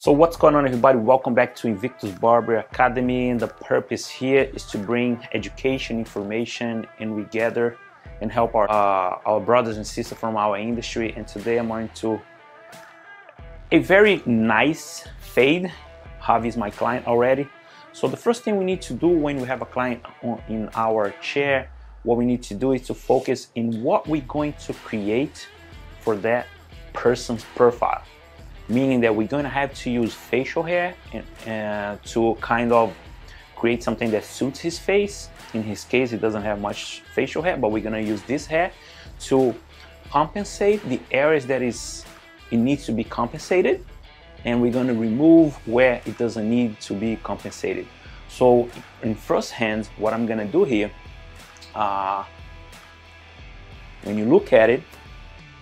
So what's going on, everybody? Welcome back to Invictus Barber Academy. And the purpose here is to bring education, information, and we gather and help our brothers and sisters from our industry. And today I'm going to a very nice fade. Javi is my client already. So the first thing we need to do when we have a client in our chair, what we need to do is to focus in what we're going to create for that person's profile. Meaning that we're going to have to use facial hair to kind of create something that suits his face. In his case, he doesn't have much facial hair, but we're going to use this hair to compensate the areas that it needs to be compensated, and we're going to remove where it doesn't need to be compensated. So in first hand, what I'm going to do here, when you look at it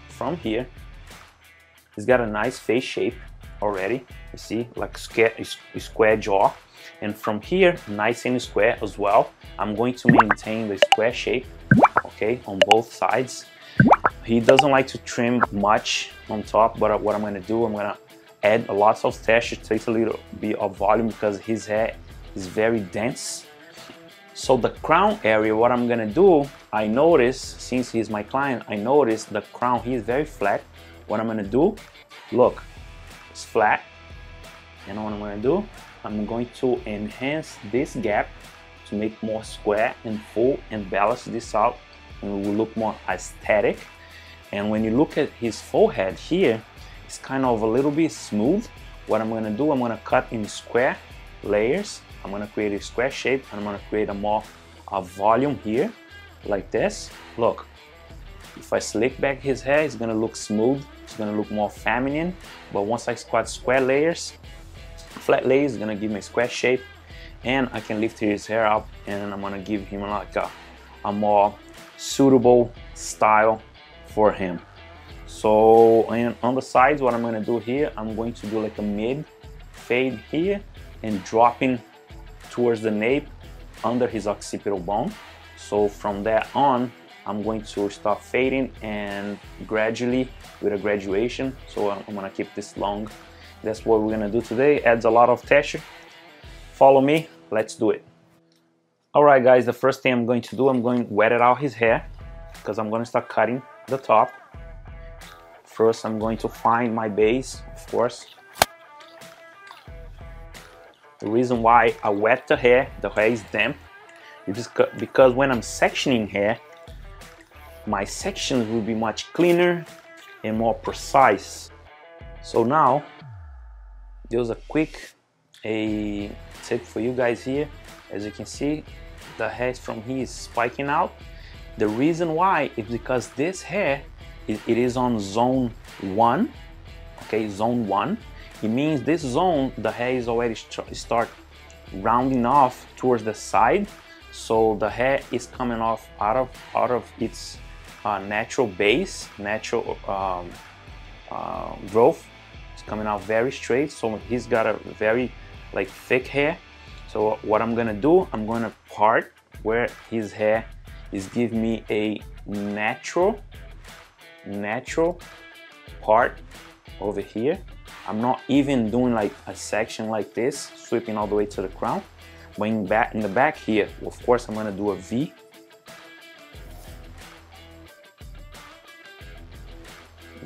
from here, he's got a nice face shape already. You see, like square jaw. And from here, nice and square as well. I'm going to maintain the square shape, okay, on both sides. He doesn't like to trim much on top, but what I'm going to do, I'm going to add lots of texture, take a little bit of volume because his hair is very dense. So the crown area, what I'm going to do, I notice, since he's my client, I notice the crown, he is very flat. What I'm going to do, look, it's flat, and what I'm going to do, I'm going to enhance this gap to make more square and full and balance this out, and it will look more aesthetic. And when you look at his forehead here, it's kind of a little bit smooth. What I'm going to do, I'm going to cut in square layers. I'm going to create a square shape, and I'm going to create a more volume here, like this. Look. If I slick back his hair, it's gonna look smooth, it's gonna look more feminine. But once I cut square layers, flat layers, it's gonna give me a square shape, and I can lift his hair up, and I'm gonna give him like a more suitable style for him. So, and on the sides, what I'm gonna do here, I'm going to do like a mid fade here and dropping towards the nape under his occipital bone. So from there on, I'm going to start fading and gradually with a graduation. So I'm gonna keep this long. That's what we're gonna do today. Adds a lot of texture. Follow me, let's do it. All right, guys, the first thing I'm going to do, I'm going to wet it out his hair because I'm gonna start cutting the top. First, I'm going to find my base, of course. The reason why I wet the hair is damp, is because when I'm sectioning hair, my sections will be much cleaner and more precise. So now, there's a quick tip for you guys here. As you can see, the hair from here is spiking out. The reason why is because this hair, it is on zone 1, okay, zone 1. It means this zone, the hair is already start rounding off towards the side. So the hair is coming off out of its natural base, natural growth. It's coming out very straight. So he's got a very like thick hair. So what I'm gonna do, I'm gonna part where his hair is giving me a natural part over here. I'm not even doing like a section like this, sweeping all the way to the crown. But in the back here, of course, I'm gonna do a V.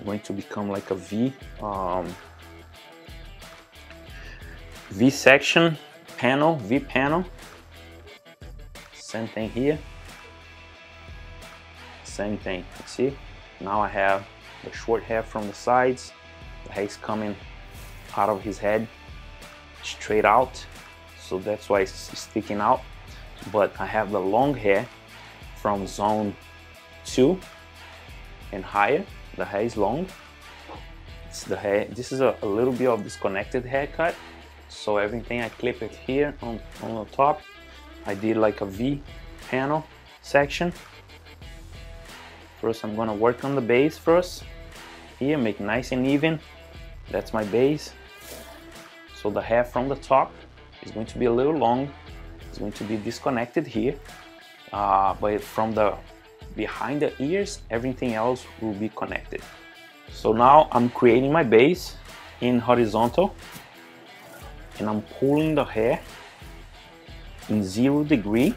Going to become like a V section panel, V panel. Same thing here. Same thing. See? Now I have the short hair from the sides. The hair is coming out of his head straight out. So that's why it's sticking out. But I have the long hair from zone 2 and higher. The hair is long. It's the hair. This is a little bit of disconnected haircut. So everything I clip it here on the top. I did like a V panel section. First, I'm gonna work on the base first. Here, make nice and even. That's my base. So the hair from the top is going to be a little long. It's going to be disconnected here. But from the behind the ears, everything else will be connected. So now I'm creating my base in horizontal. and I'm pulling the hair in 0 degree,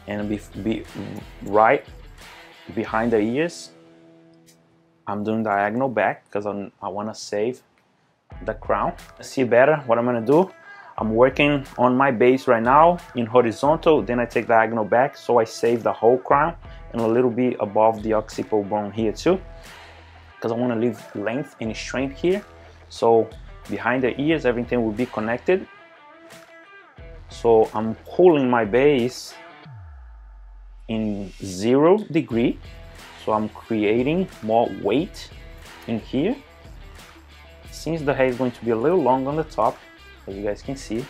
and be right behind the ears. I'm doing diagonal back because I want to save the crown. See better what I'm gonna do? I'm working on my base right now in horizontal, then I take diagonal back, so I save the whole crown and a little bit above the occipital bone here too, because I want to leave length and strength here. So behind the ears, everything will be connected. So I'm pulling my base in 0 degree, so I'm creating more weight in here. Since the hair is going to be a little long on the top, as you guys can see,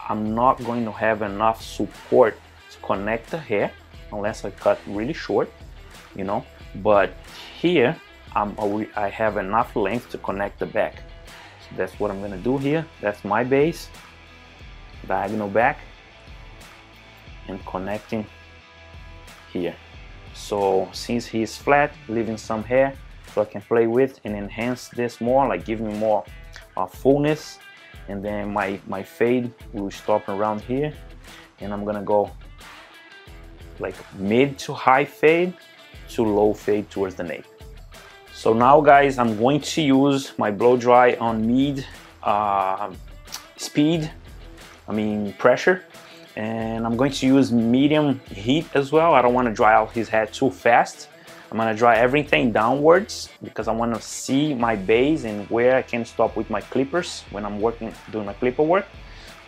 I'm not going to have enough support to connect the hair unless I cut really short, you know. But here I have enough length to connect the back. So that's what I'm gonna do here. That's my base, diagonal back, and connecting here. So since he's flat, leaving some hair so I can play with and enhance this more, like give me more fullness. And then my fade will stop around here, and I'm gonna go like mid to high fade to low fade towards the nape. So now guys, I'm going to use my blow dry on mid pressure, and I'm going to use medium heat as well. I don't want to dry out his head too fast. I'm gonna dry everything downwards because I want to see my base and where I can stop with my clippers when I'm doing my clipper work.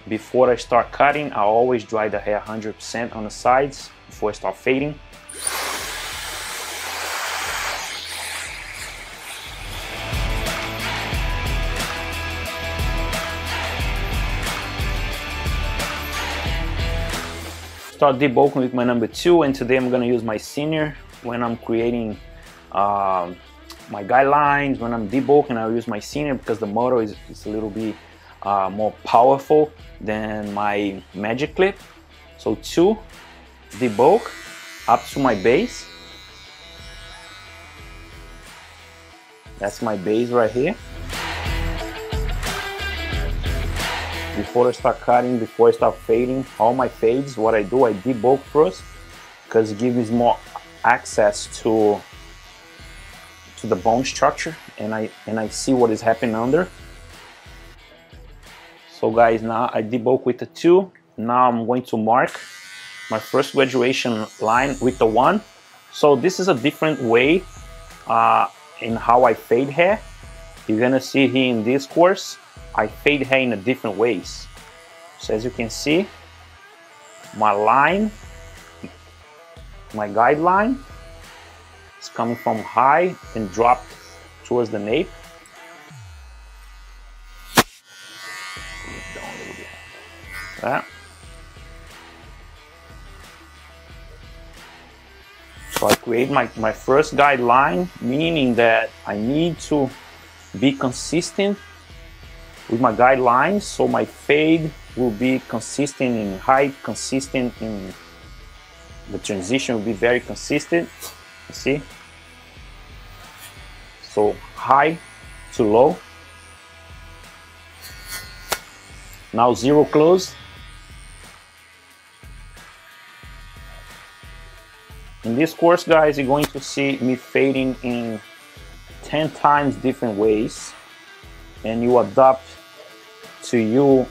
Before I start cutting, I always dry the hair 100% on the sides before I start fading. Start debulking with my number 2, and today I'm gonna use my senior. When I'm creating my guidelines, when I'm debulking, I'll use my senior because the motor is a little bit more powerful than my magic clip. So 2 debulk up to my base. That's my base right here. Before I start cutting, before I start fading, all my fades, what I do, I debulk first because it gives me more access to the bone structure, and I see what is happening under. So guys, now I debulk with the 2. Now I'm going to mark my first graduation line with the 1. So this is a different way in how I fade hair. You're gonna see here in this course, I fade hair in a different ways. So as you can see, my line, my guideline is coming from high and dropped towards the nape. Down a little bit. That. So I create my first guideline, meaning that I need to be consistent with my guidelines, so my fade will be consistent in height, consistent in the transition will be very consistent. You see? So high to low. Now 0 close. In this course, guys, you're going to see me fading in 10 times different ways, and you adapt to you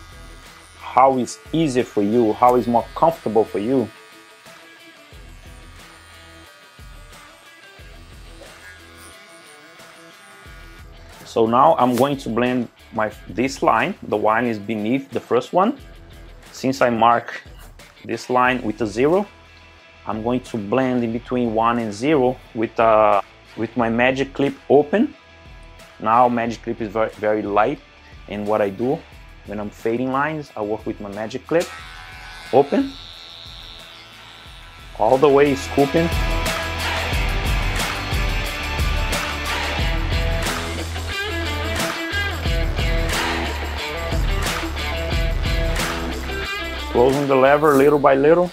how is easier for you, how is more comfortable for you. So now I'm going to blend this line. The line is beneath the first one. Since I mark this line with a 0, I'm going to blend in between 1 and 0 with my magic clip open. Now magic clip is very, very light, and what I do when I'm fading lines, I work with my magic clip open, all the way scooping. Closing the lever little by little.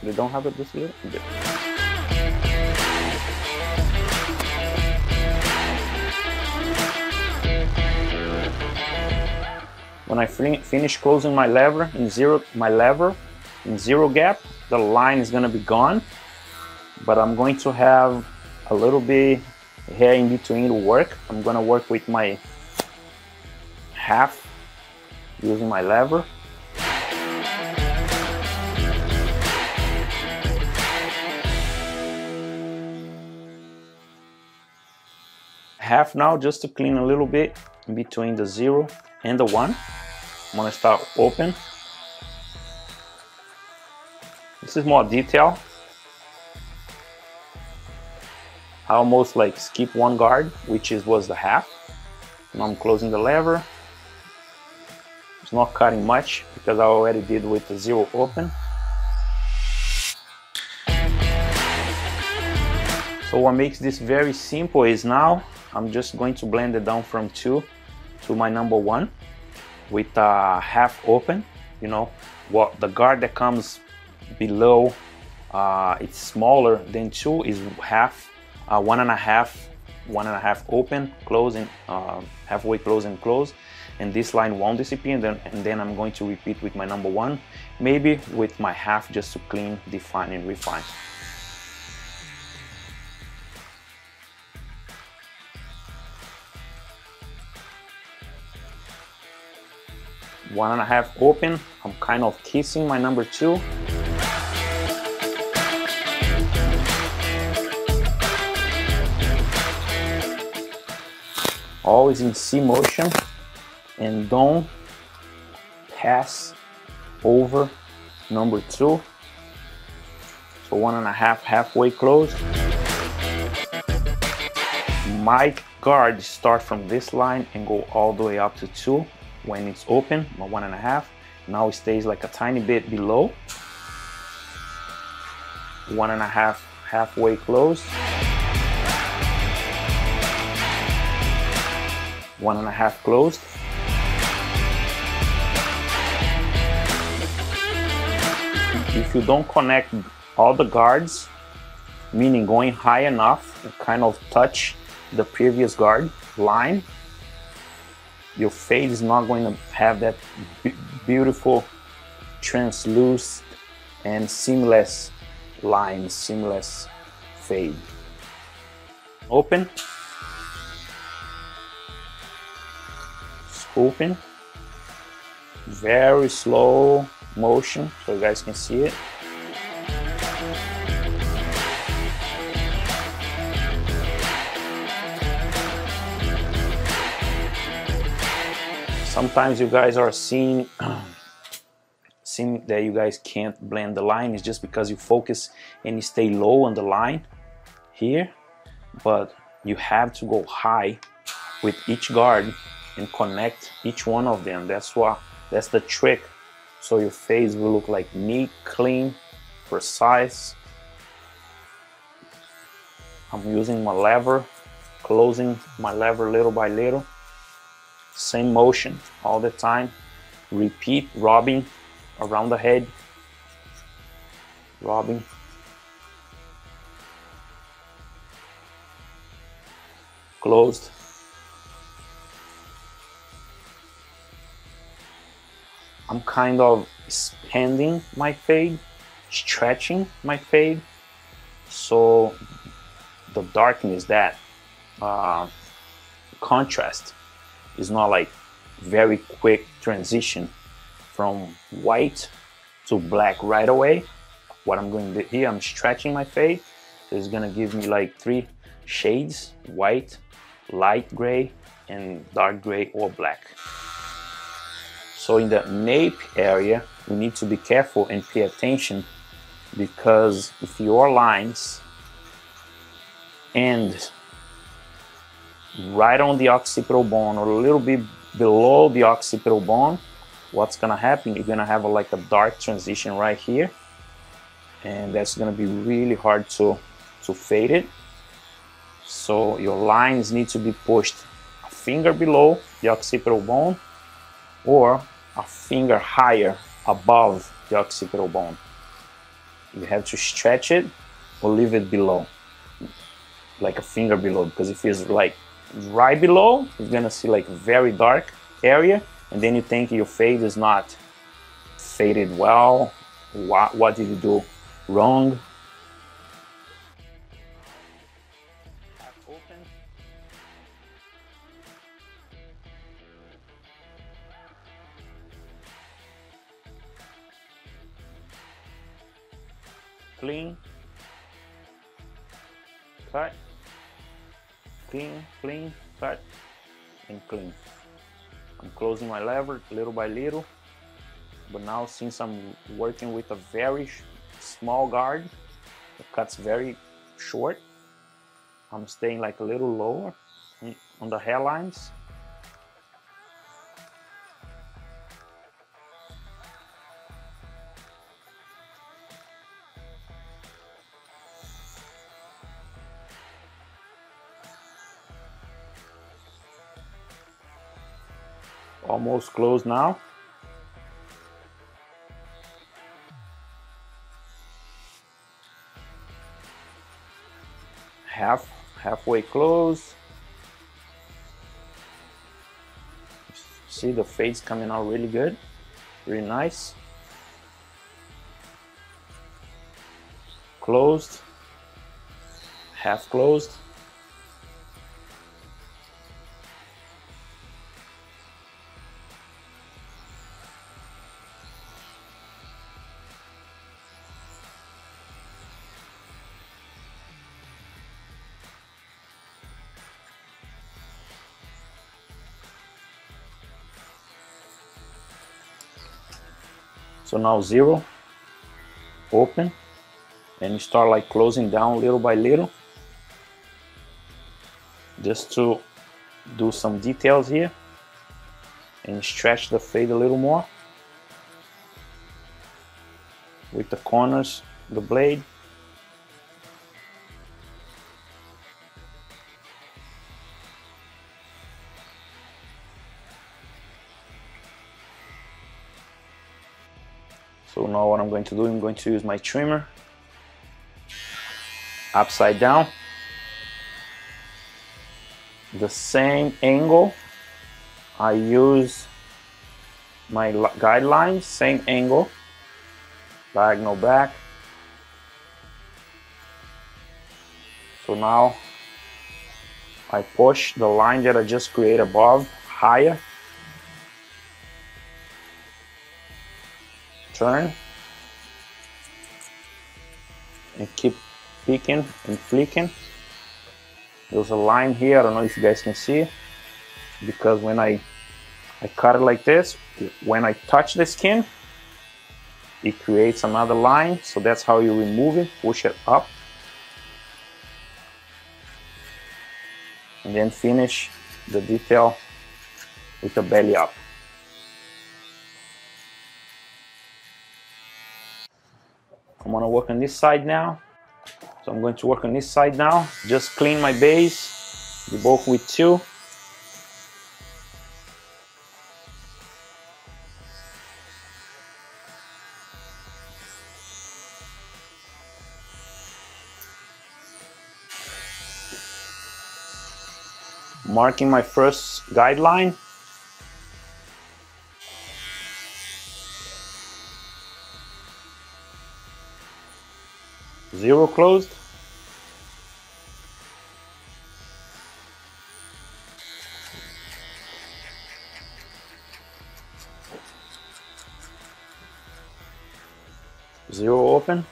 They don't have it this little? Good. When I finish closing my lever in zero gap, the line is gonna be gone, but I'm going to have a little bit hair in between to work. I'm gonna work with my half using my lever. Half now, just to clean a little bit in between the 0 and the 1. I'm gonna start open. This is more detail. I almost like skip one guard, which was the half. Now I'm closing the lever. It's not cutting much because I already did with the 0 open. So what makes this very simple is now I'm just going to blend it down from 2 to my number 1 with half open. You know, what the guard that comes below, it's smaller than 2, is half, 1.5 open, closing, halfway close and close, and this line won't disappear, and then I'm going to repeat with my number 1, maybe with my half, just to clean, define, and refine. 1.5 open. I'm kind of kissing my number 2. Always in C motion, and don't pass over number 2. So 1.5 halfway close. My guard start from this line and go all the way up to 2. When it's open, my 1.5, now it stays like a tiny bit below. 1.5 halfway close. 1.5 closed. If you don't connect all the guards, meaning going high enough and kind of touch the previous guard line, your fade is not going to have that beautiful, translucent, and seamless line, seamless fade. Open. Scooping. Very slow motion, so you guys can see it. Sometimes you guys are seeing that you guys can't blend the line. It's just because you focus and you stay low on the line here, but you have to go high with each guard and connect each one of them. That's the trick. So your face will look like neat, clean, precise. I'm using my lever, closing my lever little by little. Same motion all the time. Repeat, rubbing around the head. Rubbing. Closed. I'm kind of expanding my fade, stretching my fade. So the darkness, that contrast, is not like very quick transition from white to black right away. What I'm going to do here, I'm stretching my fade. So it's gonna give me like 3 shades: white, light gray, and dark gray or black. So in the nape area, we need to be careful and pay attention, because if your lines end right on the occipital bone or a little bit below the occipital bone, what's gonna happen? You're gonna have like a dark transition right here, and that's gonna be really hard to fade it. So your lines need to be pushed a finger below the occipital bone or a finger higher above the occipital bone. You have to stretch it or leave it below, like a finger below, because if it's like right below, you're gonna see like a very dark area. and then you think your fade is not faded well. What did you do wrong? Open. Clean, cut, clean, clean, cut, and clean. I'm closing my lever little by little, but now since I'm working with a very small guard, the cut's very short, I'm staying like a little lower on the hairlines. Almost closed now. Halfway closed. See, the fade's coming out really good, really nice. Closed, half closed. So now 0, open, and you start like closing down little by little, just to do some details here and stretch the fade a little more with the corners of the blade. So now what I'm going to do, I'm going to use my trimmer upside down, the same angle. I use my guidelines, same angle, diagonal back. So now I push the line that I just created above higher, turn, and keep picking and flicking. There's a line here, I don't know if you guys can see, because when I cut it like this, when I touch the skin, it creates another line. So that's how you remove it, push it up, and then finish the detail with the belly up. I'm gonna work on this side now. So I'm going to work on this side now. Just clean my base, debulk with 2. Marking my first guideline. Zero closed. Zero open.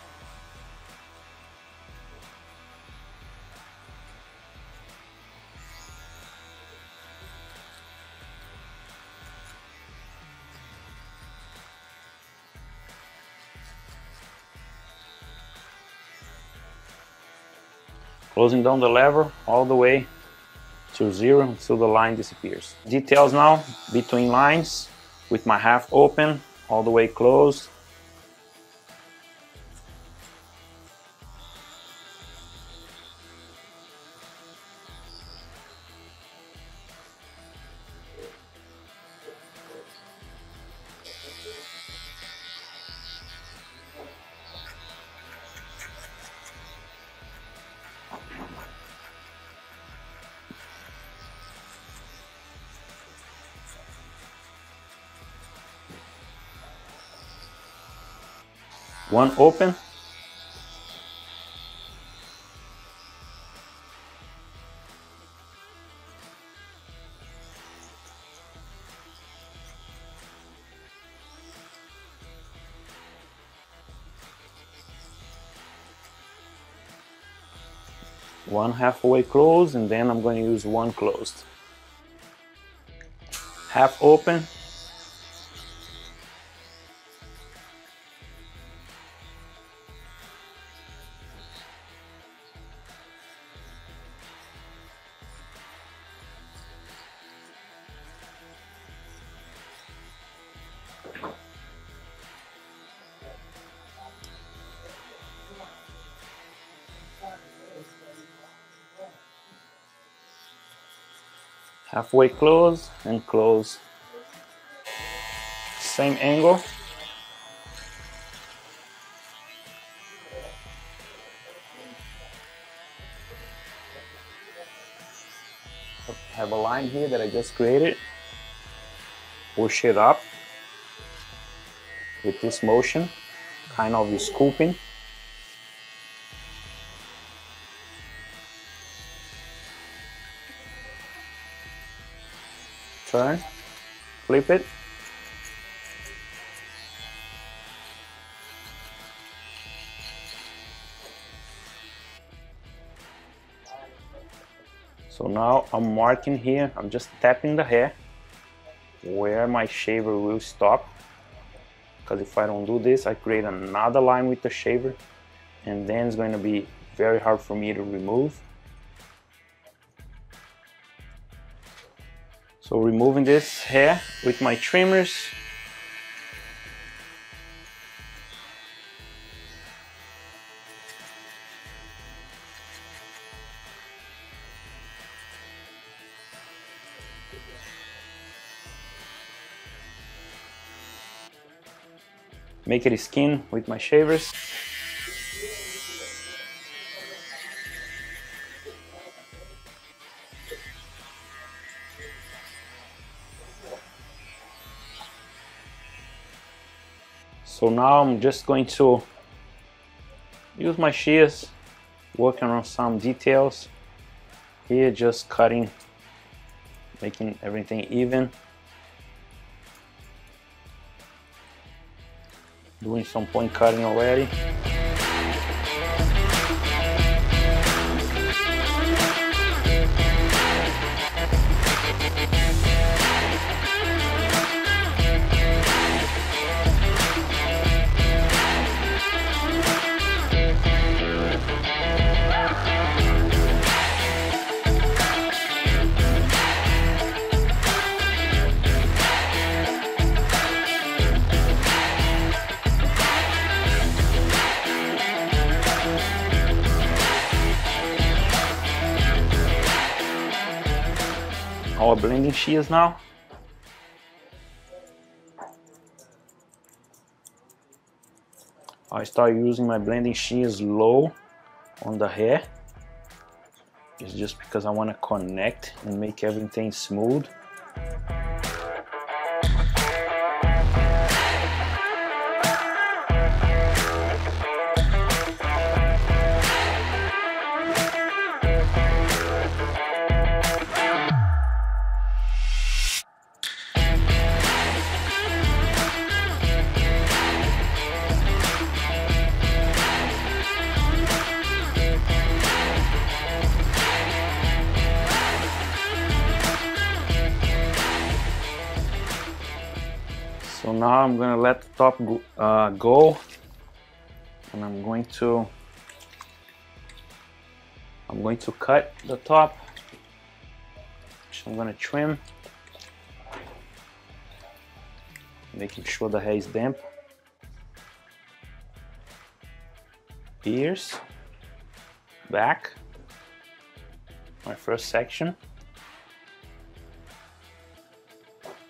Closing down the lever all the way to 0 until the line disappears. Details now between lines with my half open, all the way closed. One open. One halfway closed, and then I'm going to use one closed. Half open. Halfway close and close. Same angle. I have a line here that I just created. Push it up with this motion, kind of scooping. Turn, flip it. So now I'm marking here, I'm just tapping the hair where my shaver will stop, because if I don't do this, I create another line with the shaver, and then it's going to be very hard for me to remove. So removing this hair with my trimmers. Make it skin with my shavers. So now I'm just going to use my shears, working on some details here, just cutting, making everything even. Doing some point cutting already. Our blending shears now. I start using my blending shears low on the hair. It's just because I want to connect and make everything smooth. So now I'm going to let the top go, and I'm going to cut the top, which I'm going to trim, making sure the hair is damp. Ears, back, my first section.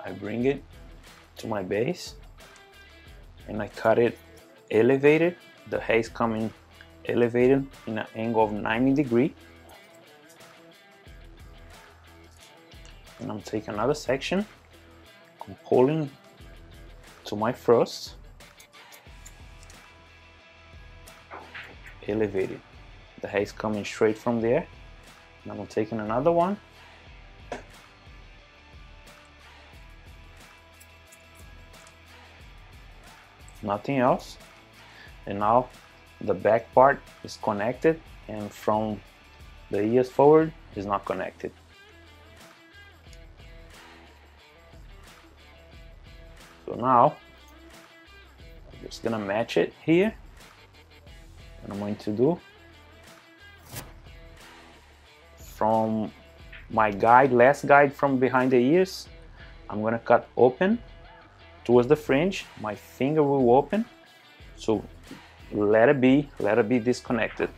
I bring it to my base and I cut it elevated. The hair is coming elevated in an angle of 90 degrees. And I'm taking another section, I'm pulling to my first, elevated. The hair is coming straight from there. Now I'm taking another one. Nothing else. And now the back part is connected, and from the ears forward is not connected. So now I'm just gonna match it here. What I'm going to do, from my guide, last guide from behind the ears, I'm gonna cut open towards the fringe. My finger will open, so let it be disconnected.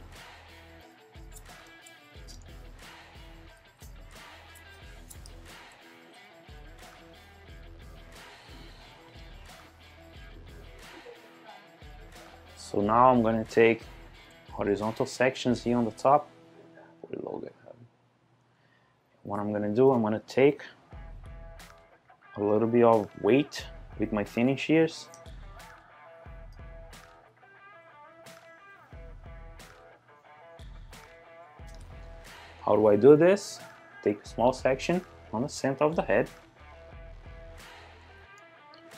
So now I'm going to take horizontal sections here on the top. What I'm going to do, I'm going to take a little bit of weight with my thinning shears. How do I do this? Take a small section on the center of the head.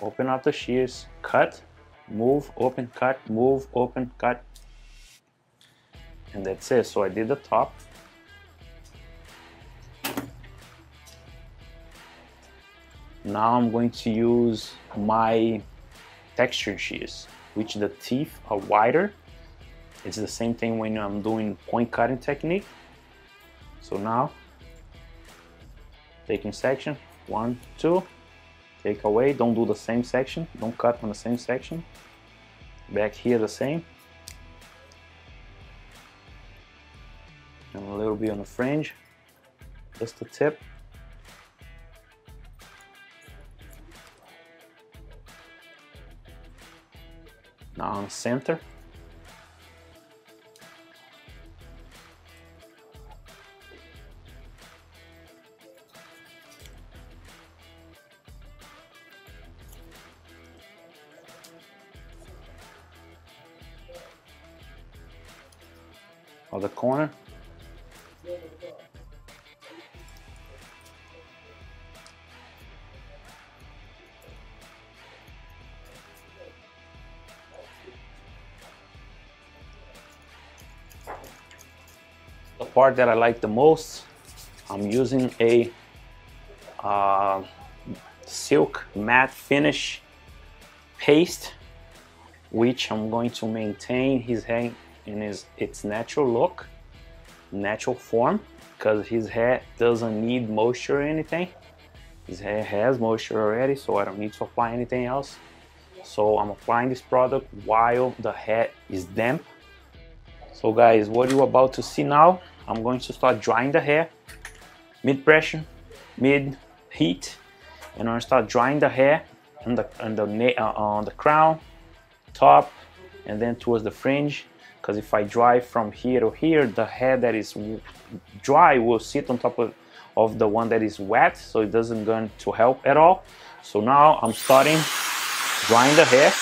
Open up the shears, cut, move, open, cut, move, open, cut, and that's it. So I did the top. Now I'm going to use my textured shears, which the teeth are wider. It's the same thing when I'm doing point cutting technique. So now, taking section, 1, 2, take away, don't do the same section, don't cut on the same section. Back here the same. And a little bit on the fringe, just the tip. Now on the center. Of the corner. The part that I like the most, I'm using a silk matte finish paste, which I'm going to maintain his hair in its natural look, natural form, because his hair doesn't need moisture or anything. His hair has moisture already, so I don't need to apply anything else. So I'm applying this product while the hair is damp. So guys, what you're about to see now, I'm going to start drying the hair, mid pressure, mid heat, and I'm gonna start drying the hair on the crown, top, and then towards the fringe. Because if I dry from here to here, the hair that is dry will sit on top of the one that is wet, so it doesn't going to help at all. So now I'm starting drying the hair.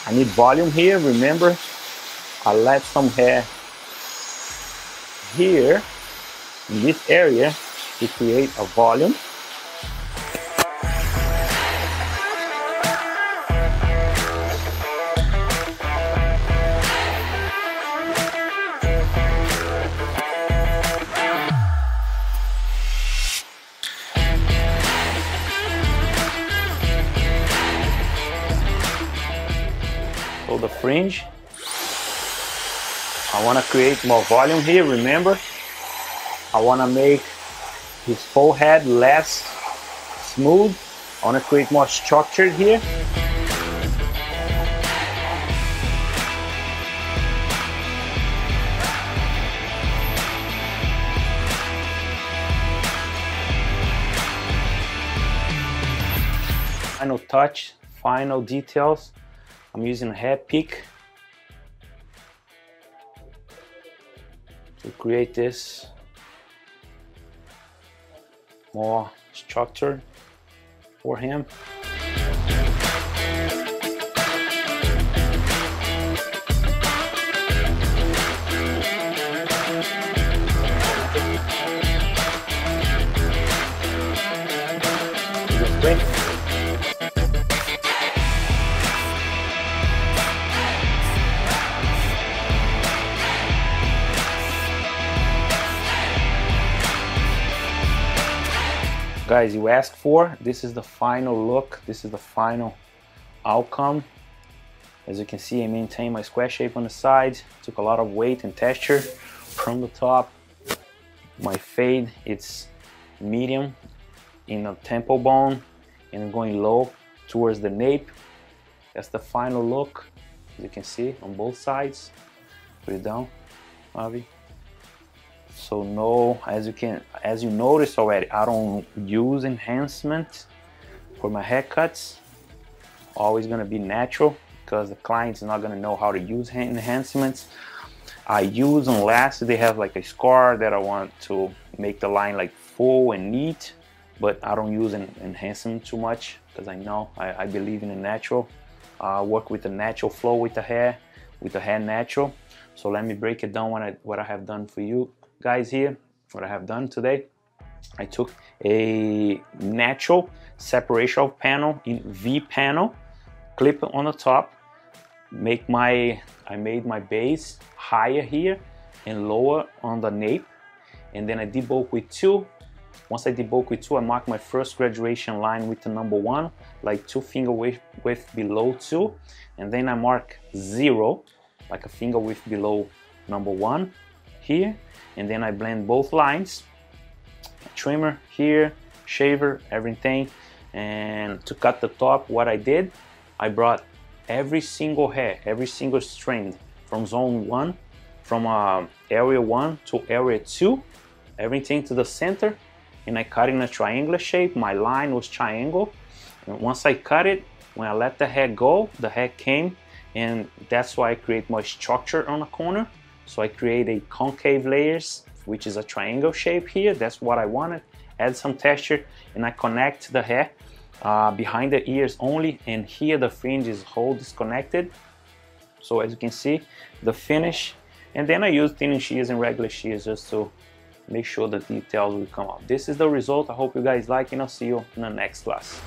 I need volume here. Remember, I let some hair here in this area to create a volume. So the fringe, I want to create more volume here. Remember, I want to make his forehead less smooth. I want to create more structure here. Final touch, final details. I'm using a hair pick to create this more structure for him. already. Guys, you asked for, this is the final look, this is the final outcome. As you can see, I maintained my square shape on the sides, took a lot of weight and texture from the top. My fade, it's medium in the temple bone and going low towards the nape. That's the final look, as you can see on both sides. Put it down, Avi. So no, as you notice already, I don't use enhancement for my haircuts. Always gonna be natural because the client's not gonna know how to use enhancements. I use unless they have like a scar that I want to make the line like full and neat, but I don't use an enhancement too much because I believe in the natural. Work with the natural flow with the hair natural. So let me break it down what I have done for you guys here. What I have done today, I took a natural separation panel in V panel, clip it on the top, I made my base higher here and lower on the nape, and then I debulk with 2. Once I debulk with 2, I mark my first graduation line with the number 1, like 2 finger width below 2, and then I mark 0, like a finger width below number 1 here, and then I blend both lines, trimmer here, shaver, everything. And to cut the top, what I did, I brought every single hair, every single strand from zone 1, from area 1 to area 2, everything to the center, and I cut in a triangular shape. My line was triangle, and once I cut it, when I let the hair go, the hair came, and that's why I create more structure on the corner. So I create a concave layers, which is a triangle shape here. That's what I wanted. Add some texture, and I connect the hair behind the ears only, and here the fringe is whole disconnected. So as you can see, the finish, and then I use thinning shears and regular shears just to make sure the details will come out. This is the result. I hope you guys like, and I'll see you in the next class.